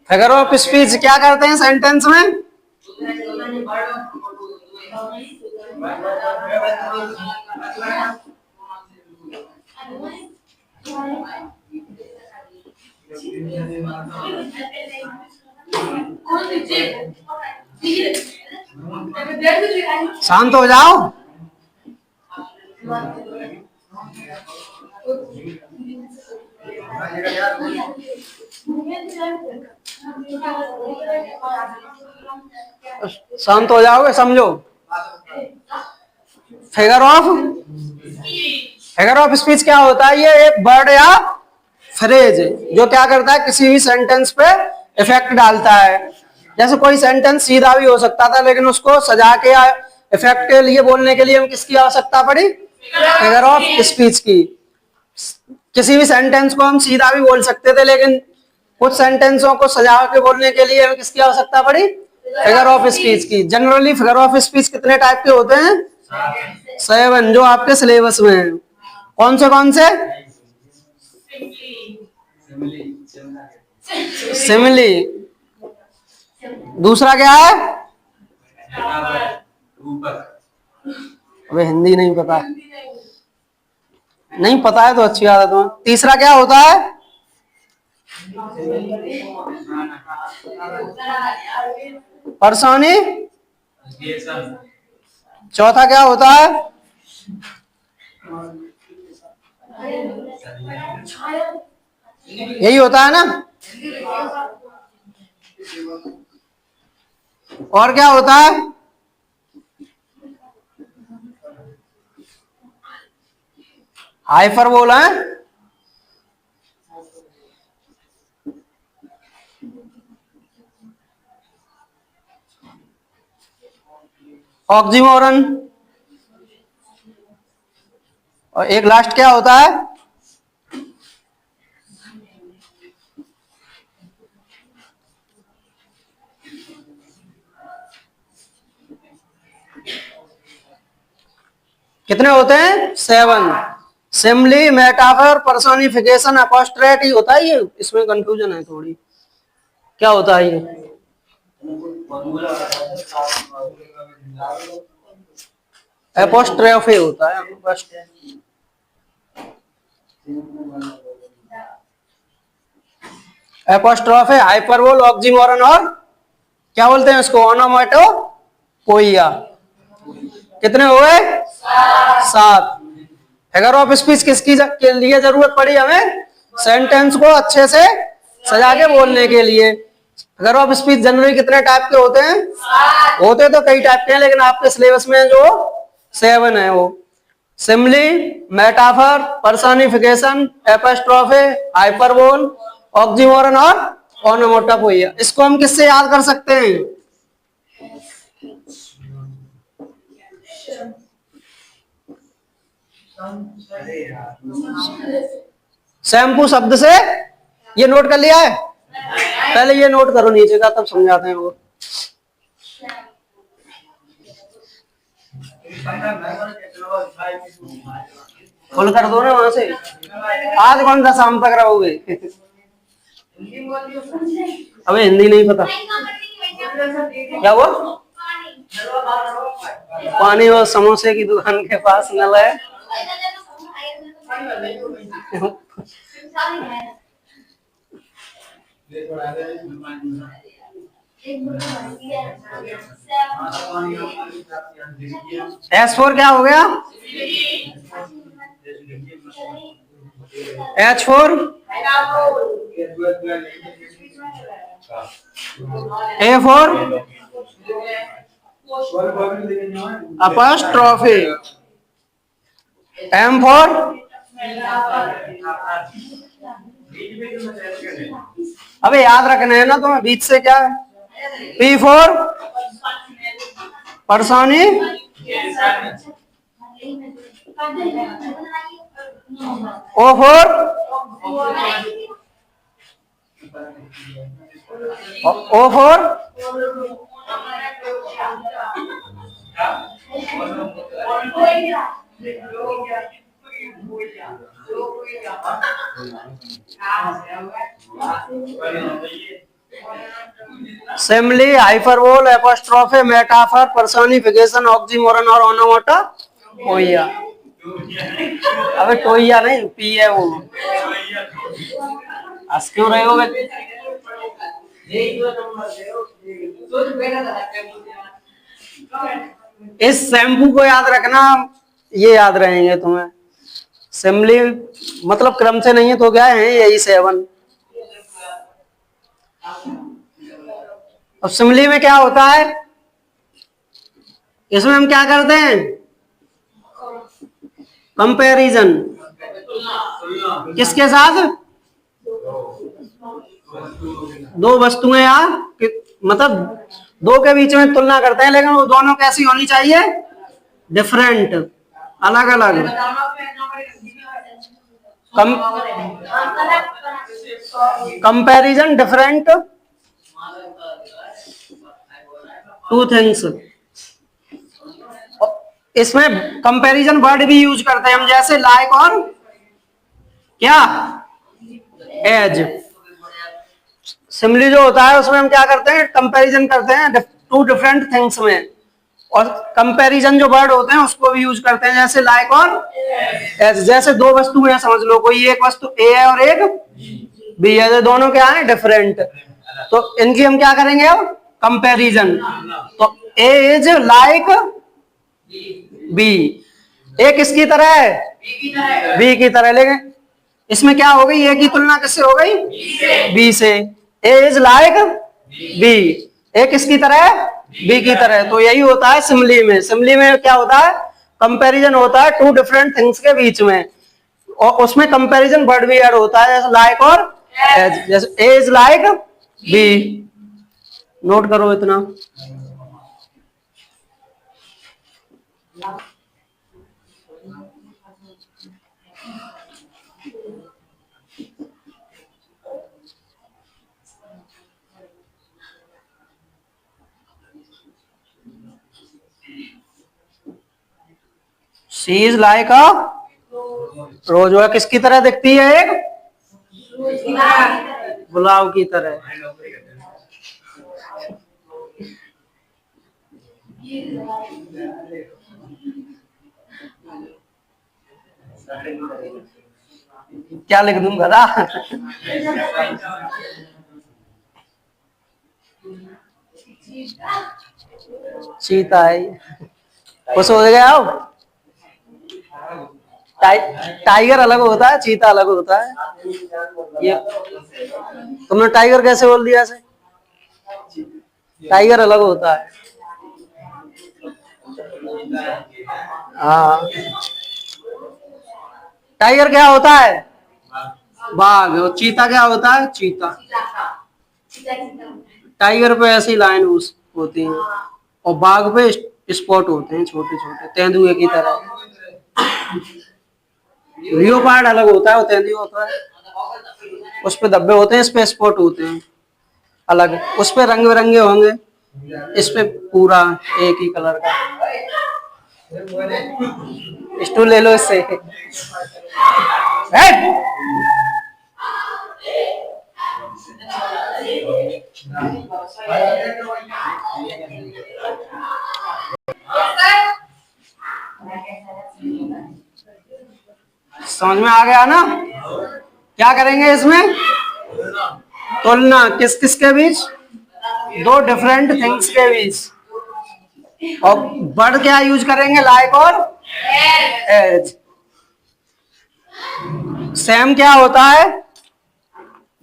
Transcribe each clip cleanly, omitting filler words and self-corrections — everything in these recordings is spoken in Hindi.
फिगर ऑफ स्पीच क्या करते हैं सेंटेंस में? शांत हो जाओ। शांत हो जाओगे, समझो। फिगर ऑफ स्पीच क्या होता है? ये एक वर्ड या फ्रेज जो क्या करता है, किसी भी सेंटेंस पे इफेक्ट डालता है। जैसे कोई सेंटेंस सीधा भी हो सकता था, लेकिन उसको सजा के या इफेक्ट के लिए बोलने के लिए हमें किसकी आवश्यकता पड़ी? फिगर ऑफ स्पीच की। किसी भी सेंटेंस को हम सीधा भी बोल सकते थे, लेकिन कुछ सेंटेंसों को सजा के बोलने के लिए हमें किसकी आवश्यकता पड़ी? फिगर ऑफ स्पीच की। जनरली फिगर ऑफ स्पीच कितने टाइप के होते हैं? 7, जो आपके सिलेबस में है। कौन से? सिमिली। दूसरा क्या है? अबे हिंदी नहीं पता? नहीं पता है तो अच्छी आदत है। तीसरा क्या होता है? पर्सोनी। चौथा क्या होता है? यही होता है ना? और क्या होता है? हाइपरबोल है। ऑक्सीमोरन। और एक लास्ट क्या होता है? कितने होते हैं? 7। सिमली, मेटाफर, पर्सोनिफिकेशन, अपोस्ट्रेट ही होता है ये। इसमें कंफ्यूजन है थोड़ी। क्या होता है ये? एपोस्ट्रोफे होता है। एपोस्ट्रोफे, हाइपरबोल, ऑक्सीमोरन और क्या बोलते हैं इसको? ओनोमेटोपोइया। कितने हो गए? 7। फिगर ऑफ स्पीच किसकी के लिए जरूरत पड़ी हमें? सेंटेंस को अच्छे से सजा के बोलने के लिए। फिगर ऑफ स्पीच जनरली कितने टाइप के होते हैं? होते तो कई टाइप के हैं, लेकिन आपके सिलेबस में जो 7 है वो Simli, metaphor, personification, एपोस्ट्रोफे, hyperbole, oxymoron और ओनोमेटोपोइया। इसको हम किससे याद कर सकते हैं? शैम्पू शब्द से। ये नोट कर लिया है? पहले ये नोट करो नीचे का, तब समझाते हैं वो। फुल कर दो ना वहां से। आज कौन सा शाम तक रहोगे? अबे हिंदी नहीं पता? क्या हुआ? पानी और समोसे की दुकान के पास नल है। S4 क्या हो गया? H4 A4 अपोस्ट्रोफी M4 अबे याद रखना है ना तुम्हें, बीच से क्या है? P4 पर्सोनी O4 O4 simile, hyperbole, apostrophe, metaphor, personification, oxymoron और ओनोमाटोपोइया। अबे टोइया नहीं, पी है वो। हंस क्यों रहे हो बे? इस शैम्पू को याद रखना, ये याद रहेंगे तुम्हें। सिमली मतलब क्रम से नहीं है तो क्या है, यही 7। अब सिमली में क्या होता है, इसमें हम क्या करते हैं, कंपैरिजन। किसके साथ? दो वस्तुएं या मतलब दो के बीच में तुलना करते हैं, लेकिन वो दोनों कैसी होनी चाहिए, डिफरेंट, अलग अलग। Comparison different two things. इसमें कंपैरिजन वर्ड भी यूज करते हैं हम, जैसे लाइक और क्या, एज। सिमिली जो होता है उसमें हम क्या करते हैं, कंपैरिजन करते हैं टू डिफरेंट थिंग्स में। और कंपैरिजन जो वर्ड होते हैं उसको भी यूज करते हैं, जैसे लाइक और एज। जैसे दो वस्तुएं समझ लो, कोई एक वस्तु ए है और एक बी है, दोनों क्या है, डिफरेंट। तो इनकी हम क्या करेंगे अब, कंपैरिजन। तो ए इज लाइक बी, ए किसकी तरह है, बी की तरह। लेकिन इसमें क्या हो गई, ए की तुलना किससे हो गई, बी से। ए इज लाइक बी, ए किसकी तरह है, बी की तरह। तो यही होता है सिमली में। सिमली में क्या होता है, कंपैरिजन होता है टू डिफरेंट थिंग्स के बीच में, और उसमें कंपैरिजन वर्ड भी ऐड होता है, जैसे लाइक और एज। जैसे ए इज लाइक बी, नोट करो इतना। शी इज लाइक अ रोज, वह किसकी तरह दिखती है, एक गुलाब की तरह। क्या लिख दूं गधा? चीता है, खुश हो गया हो। टाइगर अलग होता है, चीता अलग होता है। ये तुमने टाइगर कैसे बोल दिया ऐसे, टाइगर अलग होता है। हाँ, टाइगर क्या होता है, बाघ। और चीता क्या होता है, चीता। टाइगर पे ऐसी लाइन होती है, और बाघ पे स्पॉट होते हैं छोटे छोटे, तेंदुए की तरह। लियोपार्ड अलग होता है, वो तेंदुआ होता है, उस पे धब्बे होते हैं, इस पे स्पॉट होते हैं अलग। उस पे रंग बिरंगे होंगे, इस पे पूरा एक ही कलर का। स्टूल ले लो इससे। समझ में आ गया ना? क्या करेंगे इसमें, तुलना किस किस के बीच, दो डिफरेंट थिंग्स के बीच। और वर्ड क्या यूज करेंगे, लाइक और एज। सेम क्या होता है,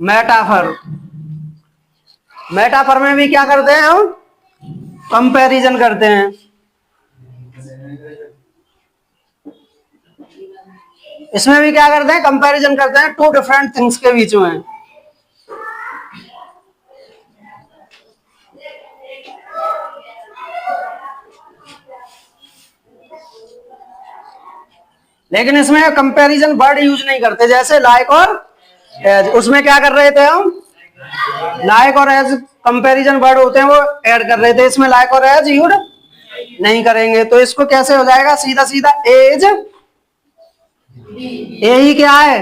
मेटाफर। मेटाफर में भी क्या करते हैं हम, कंपैरिजन करते हैं। इसमें भी क्या करते हैं, कंपैरिजन करते हैं टू डिफरेंट थिंग्स के बीच में। लेकिन इसमें कंपैरिजन वर्ड यूज नहीं करते, जैसे लाइक और एज। उसमें क्या कर रहे थे हम, लाइक और एज कंपैरिजन वर्ड होते हैं, वो ऐड कर रहे थे। इसमें लाइक और एज यूज नहीं करेंगे। तो इसको कैसे हो जाएगा, सीधा सीधा एज ए ही क्या है,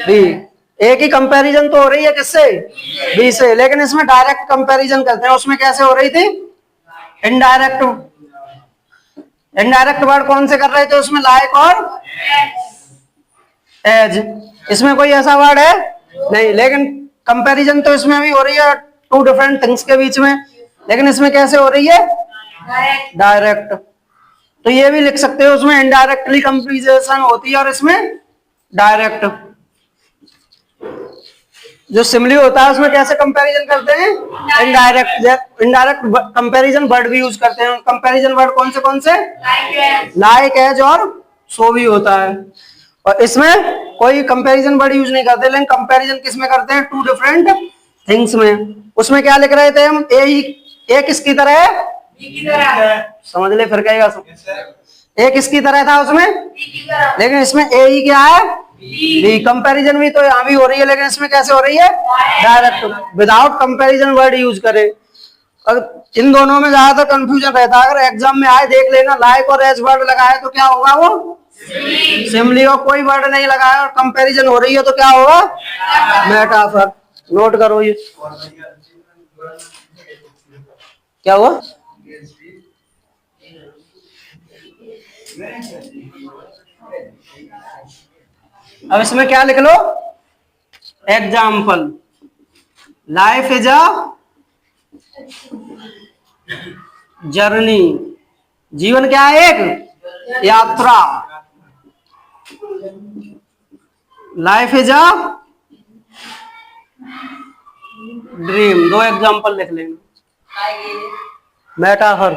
बी। ए की कंपैरिजन तो हो रही है किससे, बी से, लेकिन इसमें डायरेक्ट कंपैरिजन करते हैं, उसमें कैसे हो रही थी, इनडायरेक्ट। इनडायरेक्ट वर्ड कौन से कर रहे थे उसमें, लाइक और एज। इसमें कोई ऐसा वर्ड है नहीं, लेकिन कंपैरिजन तो इसमें भी हो रही है टू डिफरेंट थिंग्स के बीच में, लेकिन इसमें कैसे हो रही है, डायरेक्ट। तो ये भी लिख सकते हो, उसमें इनडायरेक्टली कंपैरिजन होती है और इसमें डायरेक्ट। जो सिमिली होता है उसमें कैसे कंपैरिजन करते हैं, इनडायरेक्ट। इनडायरेक्ट कंपैरिजन वर्ड भी यूज करते हैं। कंपैरिजन वर्ड कौन से, लाइक एज और सो भी होता है। और इसमें कोई कंपैरिजन वर्ड यूज नहीं करते, लेकिन कंपैरिजन किस में करते हैं, टू डिफरेंट थिंग्स में। उसमें क्या लिख रहे थे हम, ए किसकी तरह है, बी की तरह। समझ ले फिर कहेगा, ए किसकी तरह था उसमें, बी की तरह, लेकिन इसमें ए ही क्या है, बी। कंपैरिजन भी तो यहाँ भी हो रही है, लेकिन इसमें कैसे हो रही है, direct, without comparison word use करें। इन दोनों में ज्यादातर कंफ्यूजन रहता है। अगर एग्जाम में आए देख लेना, लाइक और एज वर्ड लगाए तो क्या होगा, वो सिमिली। और कोई वर्ड नहीं लगाया और कंपैरिजन हो रही है तो क्या होगा, मेटाफर। नोट करो ये क्या हुआ, अब इसमें क्या लिख लो, example, life is a journey. जीवन क्या है, एक यात्रा। Life is a dream. दो एग्जाम्पल लिख लेंगे, मेटाफर।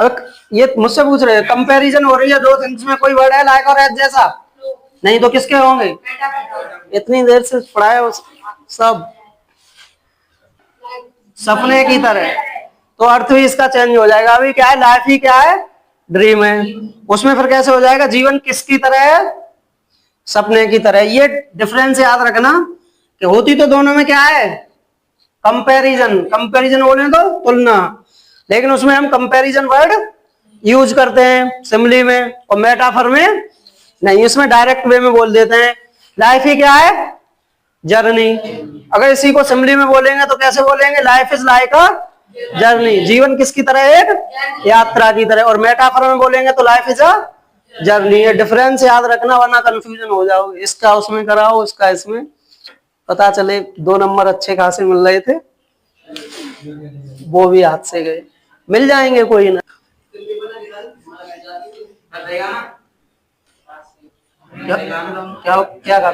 अब ये मुझसे पूछ रहे हैं, कंपैरिजन हो रही है दो थिंग्स में, कोई वर्ड है लाइक और एज जैसा, नहीं तो किसके होंगे, इतनी देर से पढ़ाए सब सपने की तरह, तो अर्थ भी इसका चेंज हो जाएगा। अभी क्या है, लाइफ ही क्या है, ड्रीम है। उसमें फिर कैसे हो जाएगा, जीवन किसकी तरह है, सपने की तरह। ये डिफरेंस याद रखना कि होती तो दोनों में क्या है, कंपैरिजन। कंपैरिजन बोले तो तुलना, लेकिन उसमें हम कंपैरिजन वर्ड यूज करते हैं सिमिली में, और मेटाफर में नहीं। इसमें डायरेक्ट वे में बोल देते हैं, लाइफ ही क्या है, जर्नी। अगर इसी को सिमिली में बोलेंगे तो कैसे बोलेंगे, life is like a journey. जीवन किसकी तरह है, एक यात्रा की तरह। और मेटाफर में बोलेंगे तो लाइफ इज अ जर्नी। ये डिफरेंस याद रखना, वरना कंफ्यूजन हो जाओगे। इसका उसमें कराओ, उसका इसमें, पता चले 2 नंबर अच्छे खासे मिल रहे थे, वो भी हाथ से गए। मिल जाएंगे कोई ना। क्या क्या क्या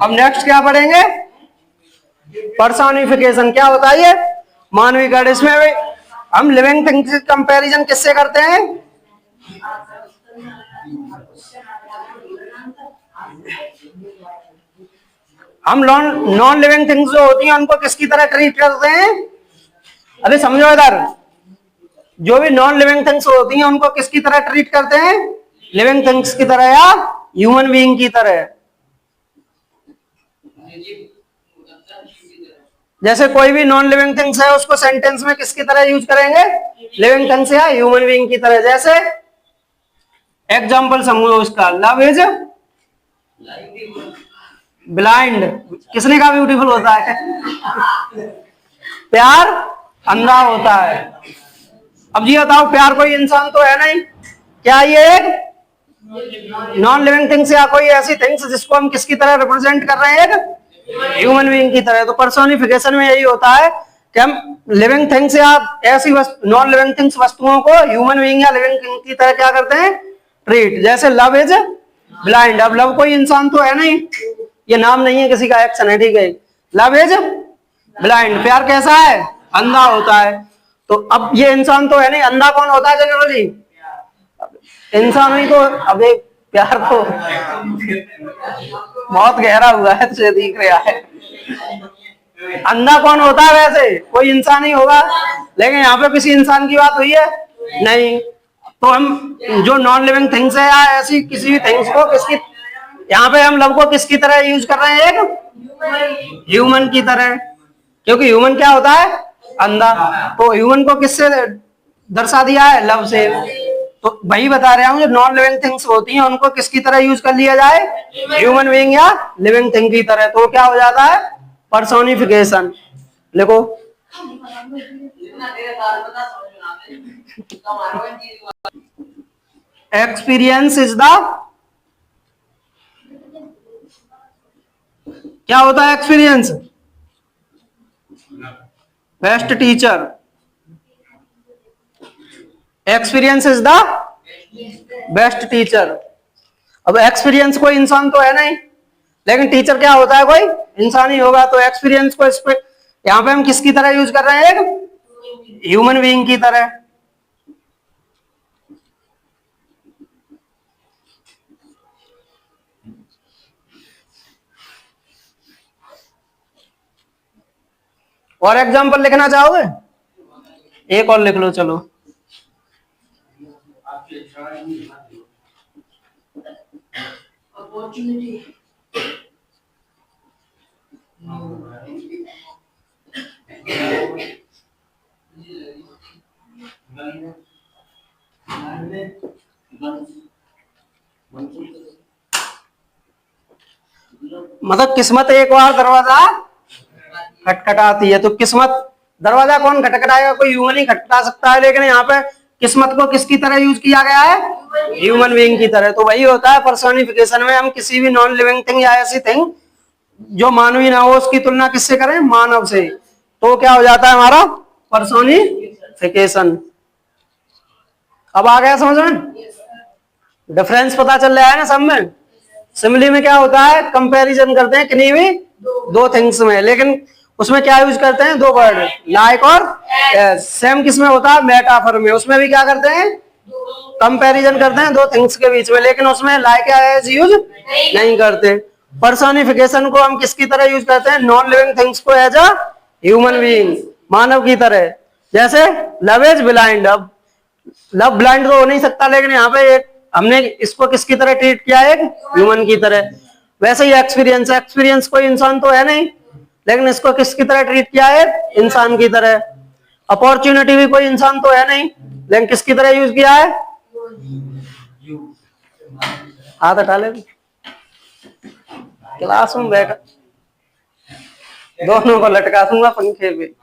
अब नेक्स्ट क्या पढ़ेंगे, पर्सोनिफिकेशन। क्या होता है ये, मानवीकरण। इसमें भी हम लिविंग थिंग्स कंपैरिजन किससे करते हैं, हम नॉन लिविंग थिंग्स जो होती हैं उनको किसकी तरह ट्रीट करते हैं। अरे समझो इधर, जो भी नॉन लिविंग थिंग्स होती हैं उनको किसकी तरह ट्रीट करते हैं, लिविंग थिंग्स की तरह या ह्यूमन बीइंग की तरह। जैसे कोई भी नॉन लिविंग थिंग्स है उसको सेंटेंस में किसकी तरह यूज करेंगे, लिविंग थिंग्स या ह्यूमन बीइंग की तरह। जैसे एग्जांपल समझो उसका, लव इज ब्लाइंड। किसने कहा ब्यूटीफुल होता है, प्यार अंधा होता है। अब जी बताओ, प्यार कोई इंसान तो है नहीं, क्या ये एक नॉन लिविंग थिंग्स या कोई ऐसी थिंग्स जिसको हम किसकी तरह रिप्रेजेंट कर रहे हैं, ह्यूमन बीइंग की तरह। तो पर्सोनिफिकेशन में यही होता है कि हम लिविंग थिंग्स या ऐसी नॉन लिविंग थिंग्स वस्तुओं को ह्यूमन बीइंग या लिविंग थिंग की तरह क्या करते हैं, ट्रीट। जैसे लव इज ब्लाइंड। अब लव कोई इंसान तो है नहीं, ये नाम नहीं है किसी का, एक्शन है, ठीक है। लव इज ब्लाइंड, प्यार कैसा है, अंधा होता है। तो अब ये इंसान तो है नहीं, अंधा कौन होता है जनरली, इंसान ही तो। अब एक प्यार तो बहुत गहरा हुआ है, तुझे दिख रहा है। अंधा कौन होता है, वैसे कोई इंसान ही होगा, लेकिन यहाँ पे किसी इंसान की बात हुई है नहीं। तो हम जो नॉन लिविंग थिंग्स है या ऐसी किसी भी थिंग्स को किसकी, यहाँ पे हम लव को किसकी तरह यूज कर रहे हैं, एक ह्यूमन की तरह, क्योंकि ह्यूमन क्या होता है, अंधा। तो ह्यूमन को किससे दर्शा दिया है लव से। तो वही बता रहा हूँ जो नॉन लिविंग थिंग्स होती हैं उनको किसकी तरह यूज कर लिया जाए, ह्यूमन बीइंग या लिविंग थिंग की तरह, तो क्या हो जाता है पर्सोनिफिकेशन। लिखो एक्सपीरियंस इज द, क्या होता है experience, best teacher. Experience is the best teacher. अब एक्सपीरियंस कोई इंसान तो है नहीं, लेकिन टीचर क्या होता है, कोई इंसान ही होगा। तो एक्सपीरियंस को इस पे यहां पे हम किसकी तरह यूज कर रहे हैं, एक ह्यूमन बीइंग की तरह। और एग्जांपल लिखना चाहोगे, एक और लिख लो चलो। मतलब किस्मत एक बार दरवाजा खटखटाती है, तो किस्मत दरवाजा कौन खटखटाएगा, कोई ह्यूमन ही खटखटा सकता है, लेकिन यहाँ पे किस्मत को किसकी तरह यूज किया गया है, ह्यूमन बीइंग की तरह। तो वही होता है पर्सोनिफिकेशन में, हम किसी भी नॉन लिविंग थिंग या ऐसी थिंग जो मानवीय ना हो उसकी तुलना किससे करें, मानव से, तो क्या हो जाता है हमारा पर्सोनिफिकेशन। अब आ गया समझ में, डिफरेंस पता चल रहा है ना सब में। सिमिली में क्या होता है, कंपैरिजन करते हैं किन्हीं भी दो थिंग्स में, लेकिन उसमें क्या यूज करते हैं, दो वर्ड, लाइक और सेम किस में होता है, मेटाफर में। उसमें भी क्या करते हैं, कंपैरिजन करते हैं दो थिंग्स के बीच में, लेकिन उसमें लाइक या एज यूज नहीं करते। पर्सोनिफिकेशन को हम किसकी तरह यूज करते हैं, नॉन लिविंग थिंग्स को एज अ ह्यूमन बीइंग, मानव की तरह। जैसे लव इज ब्लाइंड, अब लव ब्लाइंड तो हो नहीं सकता, लेकिन यहाँ पे एक हमने इसको किसकी तरह ट्रीट किया है, ह्यूमन की तरह। वैसे ही एक्सपीरियंस, एक्सपीरियंस कोई इंसान तो है नहीं, लेकिन इसको किसकी तरह ट्रीट किया है, इंसान की तरह। अपॉर्चुनिटी भी कोई इंसान तो है नहीं, लेकिन किसकी तरह यूज किया है, हाथ हटा ले क्लास में बैठा, दोनों को लटका दूंगा पंखे पे।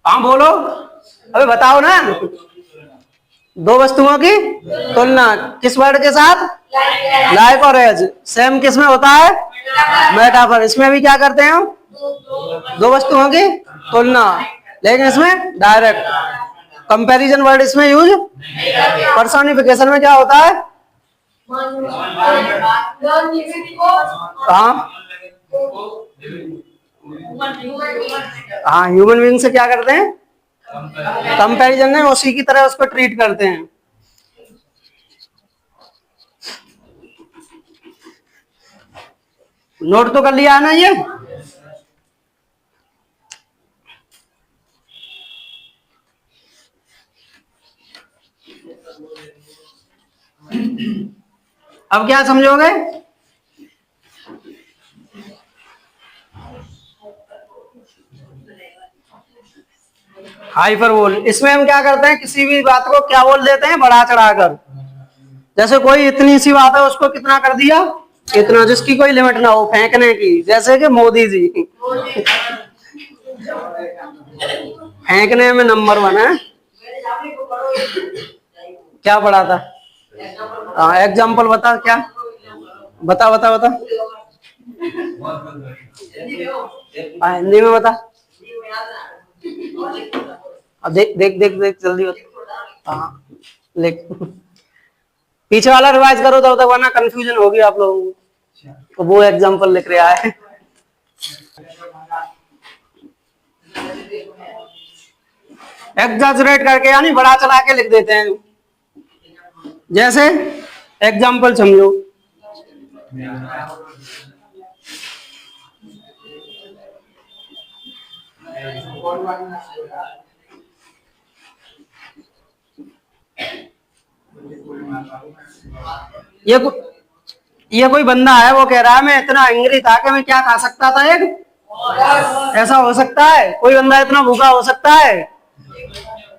हाँ बोलो, अबे बताओ ना। दो वस्तुओं की तुलना किस वर्ड के साथ, लाइक और एज। सेम किस में होता है, मेटाफर। इसमें भी क्या करते हैं हम, दो वस्तुओं की तुलना, लेकिन इसमें डायरेक्ट कंपैरिजन वर्ड इसमें यूज। पर्सोनिफिकेशन में क्या होता है, हाँ ह्यूमन बीइंग से क्या करते हैं, कंपैरिजन में उसी की तरह उसको ट्रीट करते हैं। नोट तो कर लिया है ना ये। अब क्या समझोगे, हाइपरबोल। इसमें हम क्या करते हैं, किसी भी बात को क्या बोल देते हैं, बढ़ा चढ़ाकर। जैसे कोई इतनी सी बात है उसको कितना कर दिया, इतना, जिसकी कोई लिमिट ना हो फेंकने की। जैसे कि मोदी जी फेंकने में नंबर 1 है। क्या पढ़ा था, हाँ एग्जाम्पल बता, क्या बता बता बता, हिंदी में बता। अब देख देख देख देख जल्दी बता, हाँ लिख। पीछे वाला रिवाइज करो तब तक, वरना कंफ्यूजन होगी आप लोगों को। तो वो एग्जाम्पल लिख रहा है। एग्जैजरेट करके यानी बढ़ा चढ़ा के लिख देते हैं। जैसे एग्जाम्पल समझो, ये कोई बंदा है, वो कह रहा है मैं इतना एंग्री था कि मैं क्या खा सकता था, एक ऐसा हो सकता है, कोई बंदा इतना भूखा हो सकता है,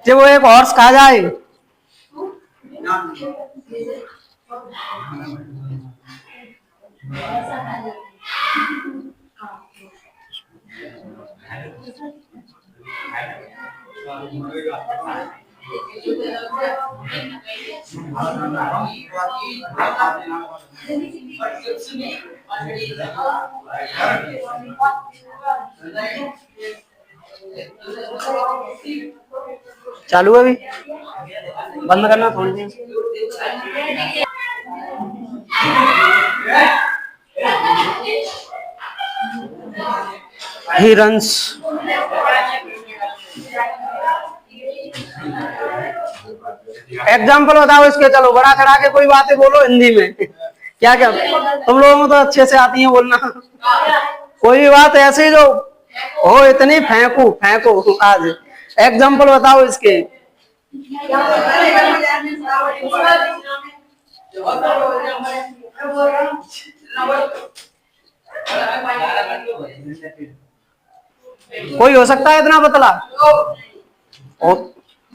जब वो एक हॉर्स खा जाए। चालू है अभी, बंद करना थोड़ी देर। हिरंस एग्जाम्पल बताओ इसके, चलो बड़ा चढ़ा के कोई बातें बोलो हिंदी में। क्या क्या तुम लोगों को तो अच्छे से आती है बोलना। कोई भी बात ऐसी जो हो इतनी फेंकू फेंको आज। एग्जाम्पल बताओ इसके। कोई हो सकता है इतना पतला?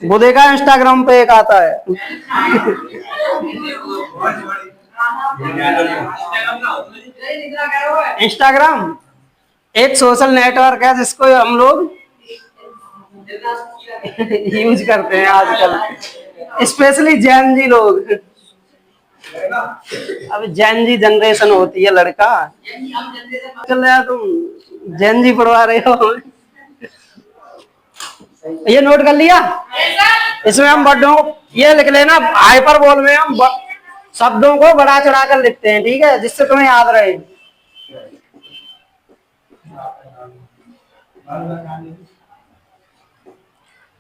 वो देखा इंस्टाग्राम पे एक आता है। इंस्टाग्राम एक सोशल नेटवर्क है जिसको हम लोग यूज करते हैं आजकल, स्पेशली जैन जी लोग। अब जैन जी जनरेशन होती है लड़का। चल यार तुम जैन जी पढ़वा रहे हो। ये नोट कर लिया? इसमें हम वर्डों को ये लिख लेना, हाइपर बोल में हम शब्दों को बढ़ा चढ़ा कर लिखते हैं, ठीक है, जिससे तुम्हें याद रहे।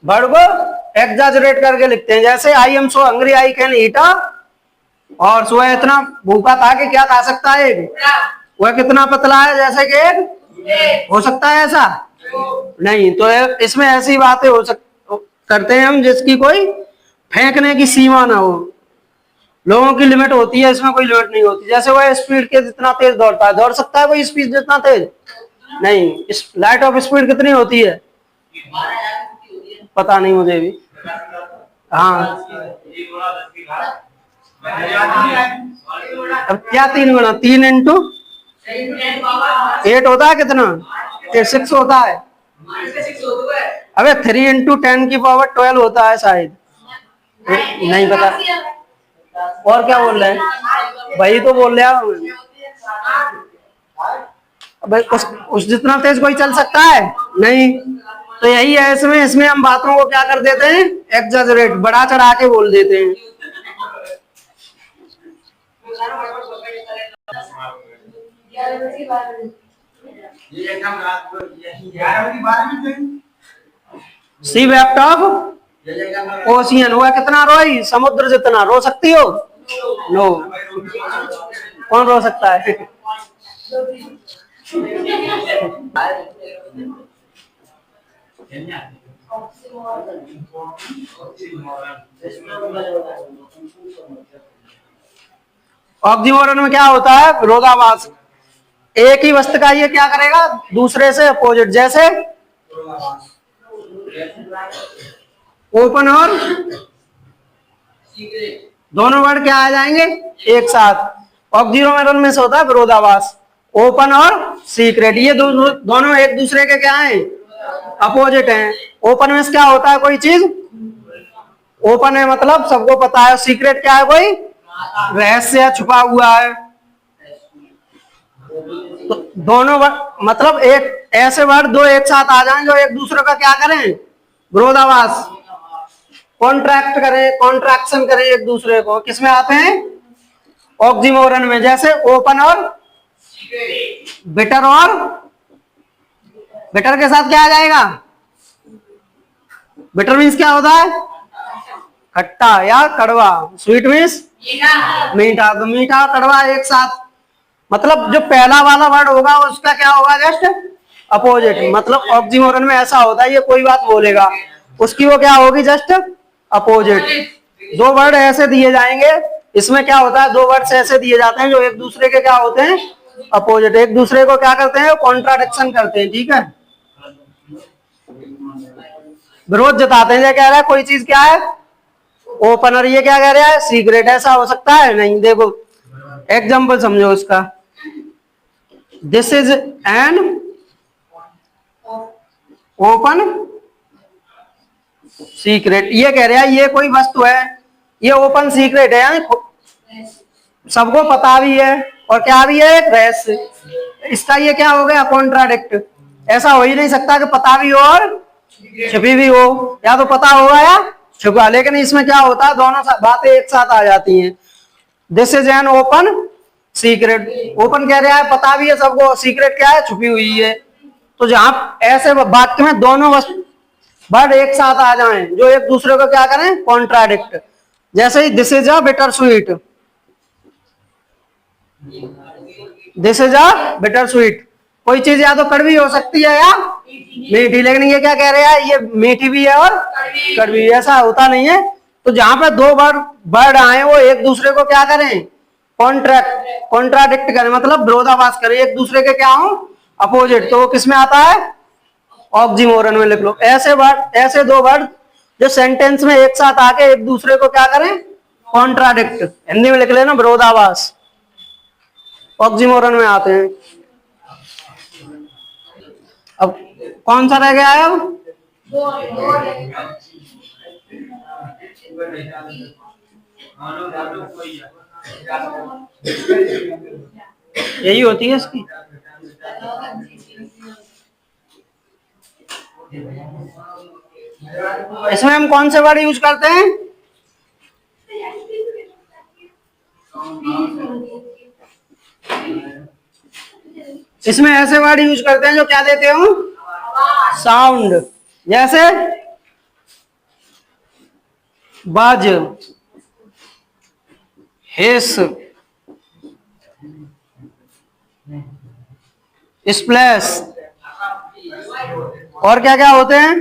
वर्ड को एग्जैजरेट करके लिखते हैं, जैसे I am so hungry I can eat a, और सुबह इतना भूखा था कि क्या खा सकता है। वह कितना पतला है जैसे कि हो सकता है ऐसा नहीं। तो इसमें ऐसी बातें करते हैं हम जिसकी कोई फेंकने की सीमा ना हो। लोगों की लिमिट होती है, इसमें कोई लिमिट नहीं होती। जैसे वह स्पीड के जितना तेज दौड़ता है, दौड़ सकता है कोई स्पीड जितना तेज नहीं। लाइट ऑफ स्पीड कितनी होती है? पता नहीं मुझे भी। हाँ अब क्या 3 गुना? 3 इंटू 8 होता है कितना? 6 होता है। अबे 3 इंटू 10 की पावर 12 होता है शायद, नहीं पता। और क्या बोल रहे हैं? वही तो बोल रहा हूँ। अबे उस जितना तेज कोई चल सकता है नहीं। तो यही है इसमें हम बातों को क्या कर देते हैं? एग्जैजरेट, बढ़ा चढ़ा के बोल देते हैं। सी वेप्ट ऑफ ओशियन, हुआ कितना रोई? समुद्र जितना। रो सकती हो? नो। कौन रो सकता है? ऑक्सीमोरन में क्या होता है? विरोधाभास। एक ही वस्तु का ये क्या करेगा? दूसरे से अपोजिट। जैसे ओपन और दोनों वर्ड क्या आ जाएंगे एक साथ। ऑक्सीमोरन में से होता है विरोधाभास। ओपन और सीक्रेट, ये दोनों एक दूसरे के क्या हैं? अपोजिट हैं। ओपन में क्या होता है? कोई चीज ओपन है मतलब सबको पता है। सीक्रेट क्या है? कोई रहस्य छुपा हुआ है। तो दोनों मतलब एक ऐसे वर्ड दो एक साथ आ जाएं जो एक दूसरे का क्या करें? विरोधाभास, कॉन्ट्रैक्ट करें, कॉन्ट्रैक्शन करें एक दूसरे को। किसमें आते हैं? ऑक्सीमोरन में। जैसे ओपन और बिटर, और बिटर के साथ क्या आ जाएगा? बिटर मीन्स क्या होता है? खट्टा या कड़वा। स्वीट मीन्स मीठा। तो मीठा कड़वा एक साथ, मतलब जो पहला वाला वर्ड होगा उसका क्या होगा? Just opposite. मतलब ऑक्सीमोरन में ऐसा होता है, ये कोई बात बोलेगा उसकी वो क्या होगी? Just opposite. दो वर्ड ऐसे दिए जाएंगे, इसमें क्या होता है? दो वर्ड्स ऐसे दिए जाते हैं जो एक दूसरे के क्या होते हैं? अपोजिट। एक दूसरे को क्या करते हैं? कॉन्ट्राडिक्शन करते हैं, ठीक है। विरोध जताते हैं, ये कह रहा है कोई चीज क्या है ओपन और ये क्या कह रहा है सीक्रेट। ऐसा हो सकता है नहीं। देखो एग्जाम्पल समझो उसका, this is an open secret. ये कह रहा है ये कोई वस्तु है, ये ओपन सीक्रेट है, यानी सबको पता भी है और क्या भी है एक रहस्य। इसका ये क्या हो गया कॉन्ट्राडिक्ट। ऐसा हो ही नहीं सकता कि पता भी हो और छिपी भी हो, या तो पता होगा या छुपा, लेकिन इसमें क्या होता है दोनों बातें एक साथ आ जाती हैं। This is an open secret, open कह रहा है पता भी है सबको, सीक्रेट क्या है छुपी हुई है। तो जहां ऐसे वाक्य में दोनों वर्ड एक साथ आ जाएं जो एक दूसरे को क्या करें कॉन्ट्राडिक्ट, जैसे ही this is a bitter sweet, this is a bitter sweet, कोई चीज या तो कड़वी हो सकती है या मीठी, लेकिन ये क्या कह रहे हैं ये मीठी भी है और कड़वी, ऐसा होता नहीं है। तो जहां पे दो वर्ड आए वो एक दूसरे को क्या करें कॉन्ट्राडिक्ट करें, मतलब विरोधाभास करें, एक दूसरे के क्या हो अपोजिट, तो वो किस में आता है ऑक्सीमोरन में लिख लो। ऐसे वर्ड, ऐसे दो वर्ड जो सेंटेंस में एक साथ आके एक दूसरे को क्या करें कॉन्ट्राडिक्ट, हिंदी में लिख लेना विरोधाभास, ऑक्सीमोरन में आते हैं। अब कौन सा रह गया है अब यही होती है इसकी। इसमें हम कौन से वर्ड यूज करते हैं इसमें ऐसे वर्ड यूज करते हैं जो क्या देते हो साउंड, जैसे बज, हिस, स्प्लैश, और क्या क्या होते हैं,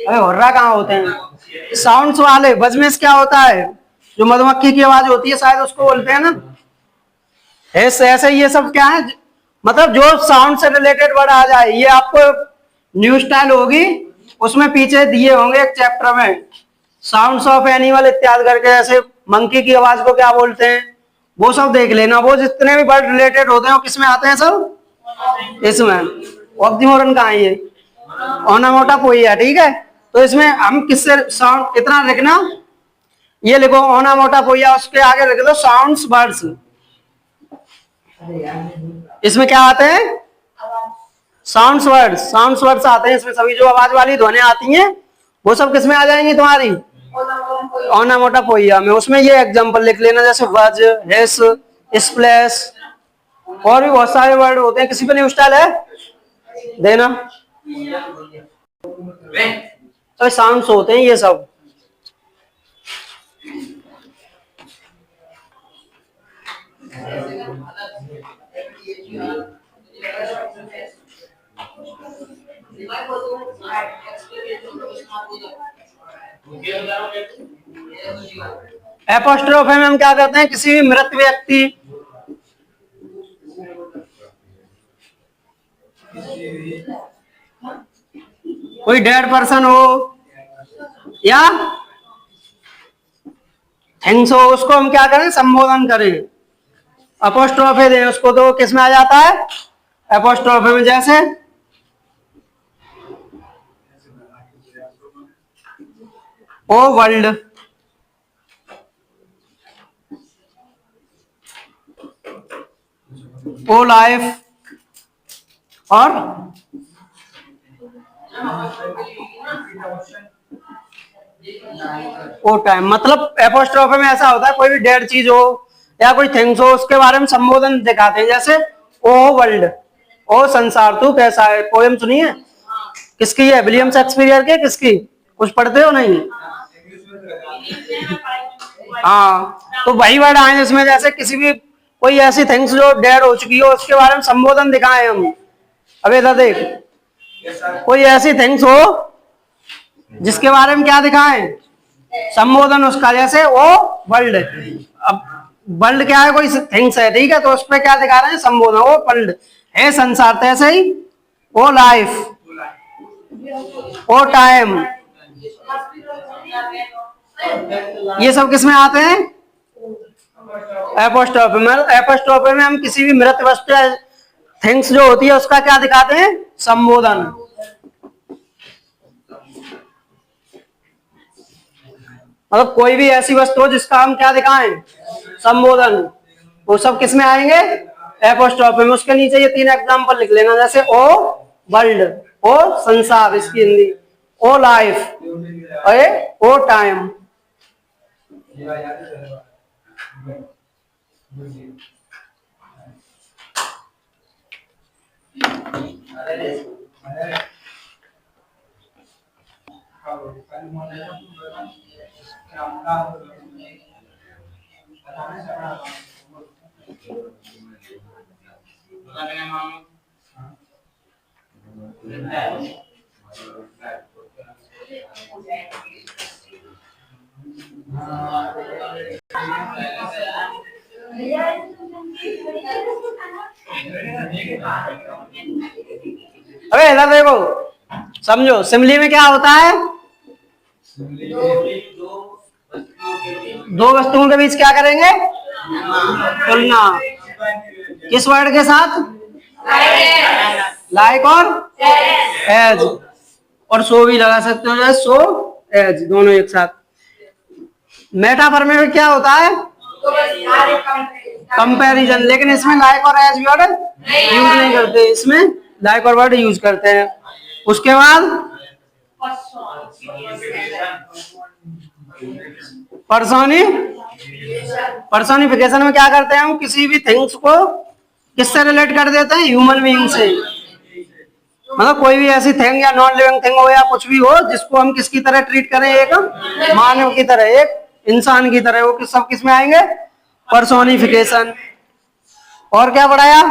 अरे होर्रा कहाँ होते हैं साउंड्स वाले। बज में क्या होता है जो मधुमक्खी की आवाज होती है शायद उसको बोलते हैं ना। ऐसे ये सब क्या है मतलब जो साउंड से रिलेटेड वर्ड आ जाए। ये आपको न्यू स्टाइल होगी उसमें पीछे दिए होंगे एक चैप्टर में साउंड्स ऑफ एनिमल इत्यादि करके, ऐसे मंकी की आवाज को क्या बोलते हैं वो सब देख लेना। वो जितने भी वर्ड रिलेटेड होते हैं वो किसमें आते हैं सब इसमें। ऑक्सीमोरन कहाँ है ये ओनामोटोपोइया, ठीक है। तो इसमें हम किससे साउंड इतना लिखना, ये लिखो ओनामोटोपोइया, उसके आगे लिख दो साउंड्स वर्ड्स। इसमें क्या आते हैं साउंड्स वर्ड्स, साउंड्स वर्ड्स आते हैं इसमें। सभी जो आवाज वाली ध्वनि आती हैं वो सब किसमें आ जाएंगी तुम्हारी ओनामोटोपोइया में। उसमें ये एग्जांपल लिख लेना जैसे बज, हिस, स्प्लैश, और भी बहुत सारे वर्ड होते हैं। किसी पे न्यू स्टाइल है देना, तो साउंड्स होते हैं ये सब। एपोस्ट्रोफे में हम क्या करते हैं किसी भी मृत व्यक्ति कोई डेड पर्सन हो या थिंग्स हो उसको हम क्या करें संबोधन करें अपोस्ट्रोफे दें उसको, तो किस में आ जाता है एपोस्ट्रोफे में। जैसे ओ वर्ल्ड, ओ लाइफ, और ओ टाइम। मतलब एपोस्ट्रोफे में ऐसा होता है कोई भी डेड चीज हो या कोई थिंग्स हो उसके बारे में संबोधन दिखाते हैं। जैसे ओ वर्ल्ड, ओ संसार तू कैसा है, पोएम सुनी है किसकी है विलियम शेक्सपियर के, किसकी कुछ पढ़ते हो नहीं हाँ, तो वही वर्ड आए जिसमें जैसे किसी भी कोई ऐसी थिंग्स जो डेड हो चुकी हो उसके बारे में संबोधन दिखाए हम। अब इधर देख कोई ऐसी थिंग्स हो जिसके बारे में क्या दिखाएं संबोधन उसका, जैसे ओ वर्ल्ड। अब वर्ल्ड क्या है कोई थिंग्स है, ठीक है, तो उस पर क्या दिखा रहे हैं संबोधन, ओ वर्ल्ड है संसार। तैसे ही ओ लाइफ, ओ टाइम, ये सब किसमें आते हैं? एपोस्ट्रोफी में। एपोस्ट्रोफी में हम किसी भी मृत वस्तु थिंग्स जो होती है उसका क्या दिखाते हैं? संबोधन। मतलब कोई भी ऐसी वस्तु हो जिसका हम क्या दिखाएं? संबोधन। वो सब किसमें आएंगे? एपोस्ट्रोफी में। उसके नीचे ये 3 एग्जांपल लिख लेना, जैसे ओ वर्ल्ड, ओ संसार इसकी हिंदी, ओ लाइफ, ओ टाइम। अबे इधर देखो, समझो सिमली में क्या होता है? दो वस्तुओं के बीच क्या करेंगे? तुलना। किस वर्ड के साथ? लाइक और एज। और सो भी लगा सकते हो, सो एज, दोनों एक साथ। मेटाफर में क्या होता है? कंपैरिजन। लेकिन इसमें लाइक और एज वर्ड यूज नहीं करते, इसमें लाइक और वर्ड यूज करते हैं। उसके बाद पर्सोनिफिकेशन में क्या करते हैं हम? किसी भी थिंग्स को किससे रिलेट कर देते हैं? ह्यूमन बीइंग से। मतलब कोई भी ऐसी थिंग या नॉन लिविंग थिंग हो या कुछ भी हो जिसको हम किसकी तरह ट्रीट करें? एक मानव की तरह, एक इंसान की तरह, वो सब किस में आएंगे? पर्सोनिफिकेशन। और क्या पढ़ाया?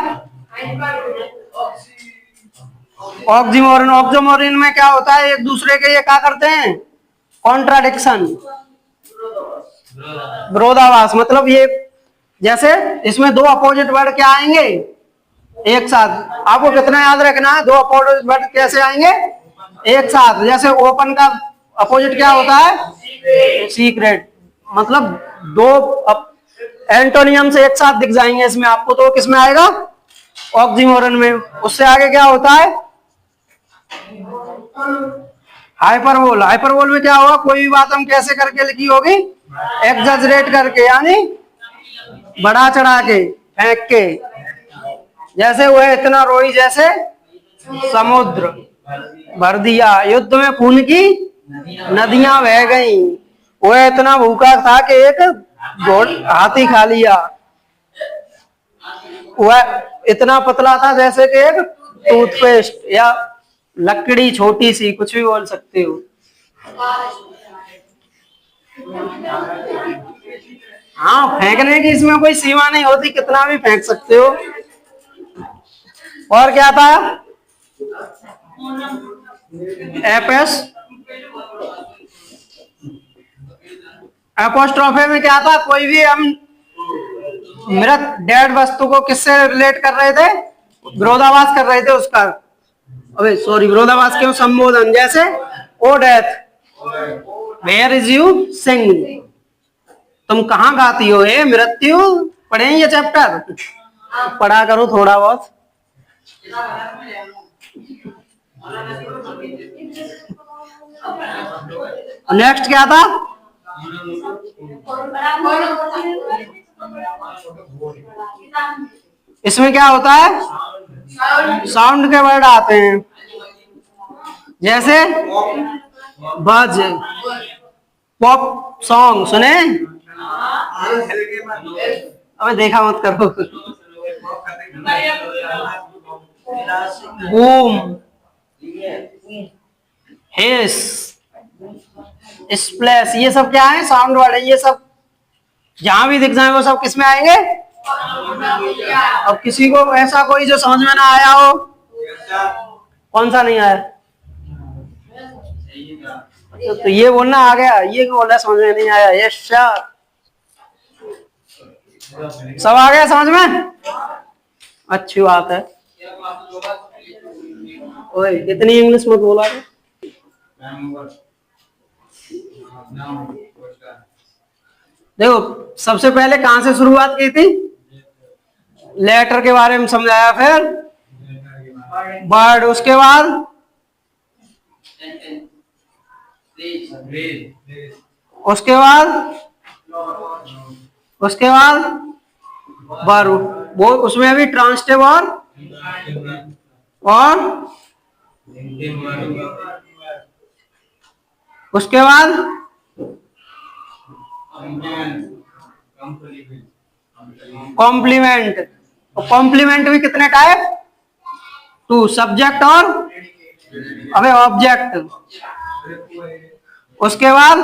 ऑक्सीमोरन। ऑक्सीमोरन में क्या होता है? एक दूसरे के ये क्या करते हैं? कॉन्ट्राडिक्शन, विरोधाभास। मतलब ये जैसे इसमें दो अपोजिट वर्ड क्या आएंगे एक साथ? आपको कितना याद रखना है? दो अपोजिट वर्ड कैसे आएंगे एक साथ? जैसे ओपन का अपोजिट क्या होता है? सीक्रेट। मतलब दो एंटोनियम से एक साथ दिख जाएंगे इसमें आपको, तो किस में आएगा? ऑक्सीमोरन में। उससे आगे क्या होता है? हाइपरबोल। हाइपरबोल में क्या होगा? कोई भी बात हम कैसे करके लिखी होगी? एग्जैजरेट करके, यानी बढ़ा चढ़ा के, फेंक के। जैसे वो इतना रोई जैसे समुद्र भर दिया, युद्ध में खून की नदियां बह गईं। वो इतना भूखा था कि एक हाथी खा लिया। वह इतना पतला था जैसे कि एक टूथपेस्ट, या लकड़ी छोटी सी, कुछ भी बोल सकते हो। हाँ, फेंकने की इसमें कोई सीमा नहीं होती, कितना भी फेंक सकते हो। और क्या था? एपेस एपोस्ट्रोफे में क्या था? कोई भी हम मृत डेड वस्तु को किससे रिलेट कर रहे थे? विरोधाभास कर रहे थे उसका। अबे सॉरी, विरोधाभास क्यों? संबोधन। जैसे O death, where is you sing, तुम कहाँ गाती हो? हे मृत्यु। पढ़े ये चैप्टर? पढ़ा करो थोड़ा बहुत। नेक्स्ट क्या था? इसमें क्या होता है? साउंड के वर्ड आते हैं, जैसे बज, पॉप सॉन्ग। सुने? अबे देखा मत करो। बूम, हिस, स्प्लैश, ये सब क्या है? साउंड वर्ड है। ये सब जहां भी दिख जाए वो सब किसमें आएंगे? अब किसी को ऐसा कोई जो समझ में ना आया हो? कौन सा नहीं आया? तो ये बोलना आ गया, ये बोलना समझ में नहीं आया। यस सर, सब आ गया समझ में? अच्छी बात है। ओए, इतनी इंग्लिश मत बोला। देखो सबसे पहले कहां से शुरुआत की थी, लेटर के बारे में समझाया, फिर वर्ड, उसके बाद उसके बाद उसके बाद वर्ब, वो उसमें भी ट्रांसिटिव और उसके बाद कॉम्प्लीमेंट। कॉम्प्लीमेंट भी कितने टाइप, 2, सब्जेक्ट और अबे ऑब्जेक्ट। उसके बाद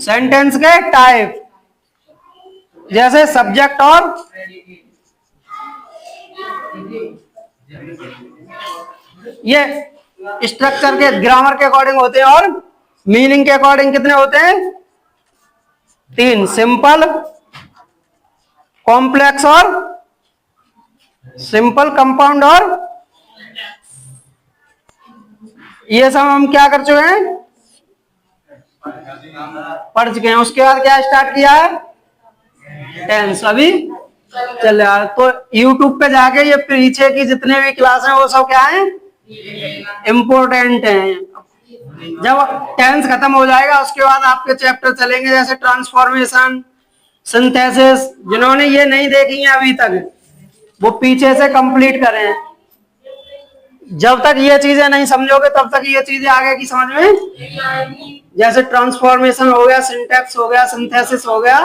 सेंटेंस के टाइप, जैसे सब्जेक्ट और ये स्ट्रक्चर के ग्रामर के अकॉर्डिंग होते हैं, और मीनिंग के अकॉर्डिंग कितने होते हैं, 3, सिंपल, कॉम्प्लेक्स और सिंपल, कंपाउंड और ये सब हम क्या कर चुके हैं, पढ़ चुके हैं। उसके बाद क्या स्टार्ट किया है, टेंस अभी चल रहा है। तो YouTube पे जाके ये पीछे की जितने भी क्लास हैं वो सब क्या है, इम्पोर्टेंट हैं। जब टेंस खत्म हो जाएगा उसके बाद आपके चैप्टर चलेंगे, जैसे ट्रांसफॉर्मेशन, सिंथेसिस। जिन्होंने ये नहीं देखी है अभी तक वो पीछे से कंप्लीट करें। जब तक ये चीजें नहीं समझोगे तब तक ये चीजें आगे की समझ में, जैसे ट्रांसफॉर्मेशन हो गया, सिंटैक्स हो गया, सिंथेसिस हो गया,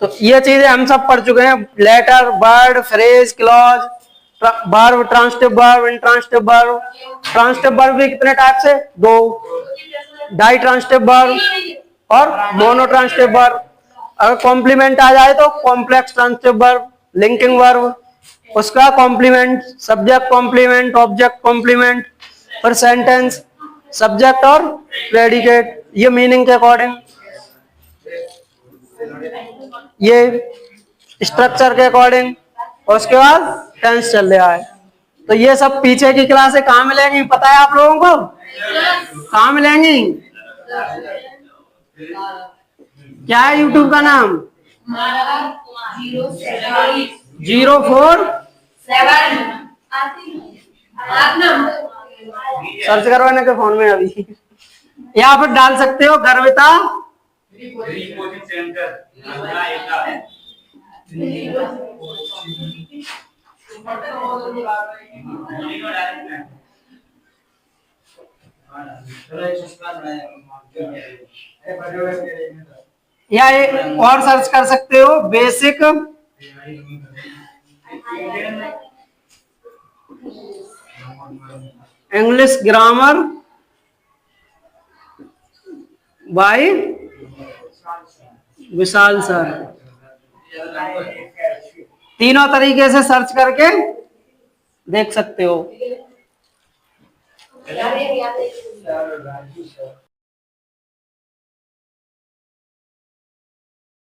तो ये चीजें हम सब पढ़ चुके हैं। Letter, word, phrase, clause, verb, transitive verb, intransitive verb. Transitive verb भी कितने टाइप से, 2, डाई ट्रांसिटिव वर्ब और मोनो ट्रांसिटिव वर्ब। अगर कॉम्प्लीमेंट आ जाए तो complex transitive verb, linking verb, उसका complement, subject complement, object complement, और सेंटेंस, सब्जेक्ट और प्रेडिकेट, ये मीनिंग के अकॉर्डिंग, ये स्ट्रक्चर के अकॉर्डिंग। और उसके बाद टेंस चल रहा है। तो ये सब पीछे की क्लासें कहाँ मिलेंगी पता है आप लोगों को, कहाँ मिलेंगी, क्या है यूट्यूब का नाम, 047 सर्च करवाने के फोन में अभी। यहाँ पर डाल सकते हो गर्विता या और सर्च कर सकते हो बेसिक इंग्लिश ग्रामर बाय विशाल सर। तीनों तरीके से सर्च करके देख सकते हो।